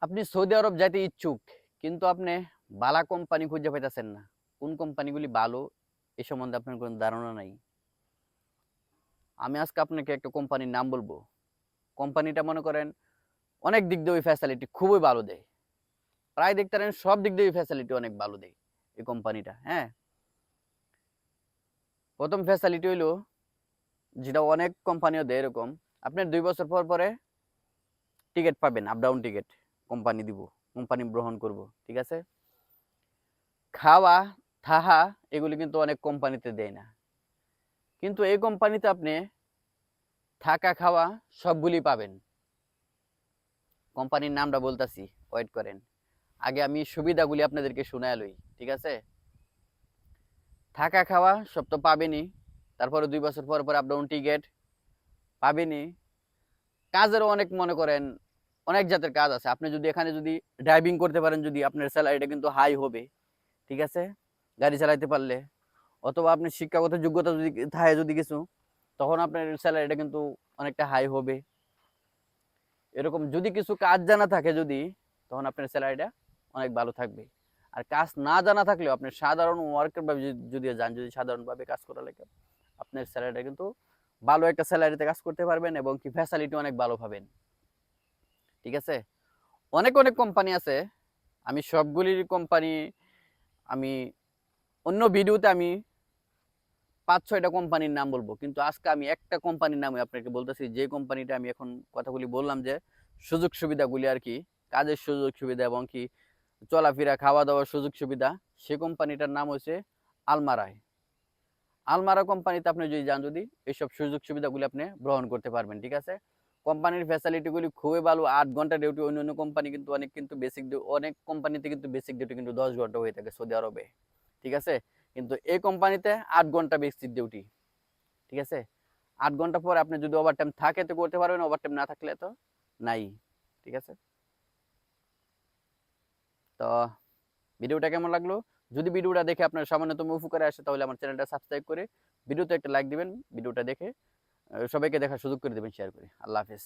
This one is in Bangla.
আপনি সৌদি আরব যাইতে ইচ্ছুক, কিন্তু আপনি বালা কোম্পানি খুঁজে পাইতেছেন না। কোন কোম্পানিগুলি ভালো এ সম্বন্ধে আপনার কোনো ধারণা নাই। আমি আজকে আপনাকে একটা কোম্পানির নাম বলবো। কোম্পানিটা মনে করেন অনেক দিক দিয়ে ওই ফ্যাসিলিটি খুবই ভালো দেয়। প্রায় দেখতে পারেন সব দিক দিয়ে ফ্যাসিলিটি অনেক ভালো দেয় এই কোম্পানিটা। হ্যাঁ, প্রথম ফ্যাসিলিটি হইলো, যেটা অনেক কোম্পানিও দেয় এরকম, আপনার 2 বছর পর পরে টিকিট পাবেন, আপ ডাউন টিকিট কোম্পানি দিব, কোম্পানি গ্রহণ করব। ঠিক আছে, খাওয়া থাহা এগুলি কিন্তু অনেক কোম্পানিতে দেয় না, কিন্তু এই কোম্পানিতে আপনি থাকা খাওয়া সবগুলি পাবেন। কোম্পানির নামটা বলতাছি, ওয়েট করেন। আগে আমি সুবিধাগুলি আপনাদেরকে শোনায় লই। ঠিক আছে, থাকা খাওয়া সব তো পাবেনই, তারপরে 2 বছর পর পর আপ ডাউন টিকিট পাবেনই। কাজেরও অনেক মনে করেন অনেক জাতের কাজ আছে। আপনি যদি এখানে যদি ড্রাইভিং করতে পারেন, যদি আপনার স্যালারিটা কিন্তু হাই হবে। ঠিক আছে, গাড়ি চালাইতে পারলে, অথবা আপনি শিক্ষাগত যোগ্যতা যদি থাকে যদি কিছু, তখন আপনার স্যালারিটা কিন্তু অনেকটা হাই হবে। এরকম যদি কিছু কাজ জানা থাকে যদি, তখন আপনার স্যালারিটা অনেক ভালো থাকবে। আর কাজ না জানা থাকলেও আপনি সাধারণ ওয়ার্কার ভাবে যদি যান, যদি সাধারণভাবে কাজ করা লাগে, আপনার স্যালারিটা কিন্তু ভালো একটা স্যালারিতে কাজ করতে পারবেন এবং কি ফ্যাসিলিটি অনেক ভালো পাবেন। ঠিক আছে, অনেক অনেক কোম্পানি আছে। আমি সবগুলির কোম্পানি আমি অন্য ভিডিওতে আমি 5-6টা কোম্পানির নাম বলবো, কিন্তু আজকে আমি একটা কোম্পানির নামে আপনাকে বলতেছি, যে কোম্পানিটা আমি এখন কথাগুলি বললাম, যে সুযোগ সুবিধাগুলি আর কি, কাজের সুযোগ সুবিধা এবং কি চলাফেরা খাওয়া দাওয়ার সুযোগ সুবিধা, সে কোম্পানিটার নাম হচ্ছে আলমারায়। আলমারা কোম্পানিতে আপনি যদি যান, যদি এইসব সুযোগ সুবিধাগুলি আপনি গ্রহণ করতে পারবেন। ঠিক আছে, কোম্পানির ফ্যাসিলিটিগুলি খুবই ভালো। 8 ঘন্টা ডিউটি, অন্য অন্য কোম্পানি কিন্তু অনেক কিন্তু বেসিক, অনেক কোম্পানিতে কিন্তু বেসিক ডিউটি কিন্তু 10 ঘন্টা হয়ে থাকে সৌদি আরবে। ঠিক আছে, কিন্তু এই কোম্পানিতে 8 ঘন্টা বেসিক ডিউটি। ঠিক আছে, 8 ঘন্টা পর আপনি যদি ওভার টাইম থাকে তো করতে পারবেন, ওভার টাইম না থাকলে তো নাই। ঠিক আছে, তো ভিডিওটা কেমন লাগলো? যদি ভিডিওটা দেখে আপনার সামান্যতম উপকারে আসে, তাহলে আমার চ্যানেলটা সাবস্ক্রাইব করে ভিডিওতে একটা লাইক দিবেন। ভিডিওটা দেখে সবাইকে দেখার সুযোগ করে দেবেন, শেয়ার করে। আল্লাহ হাফেজ।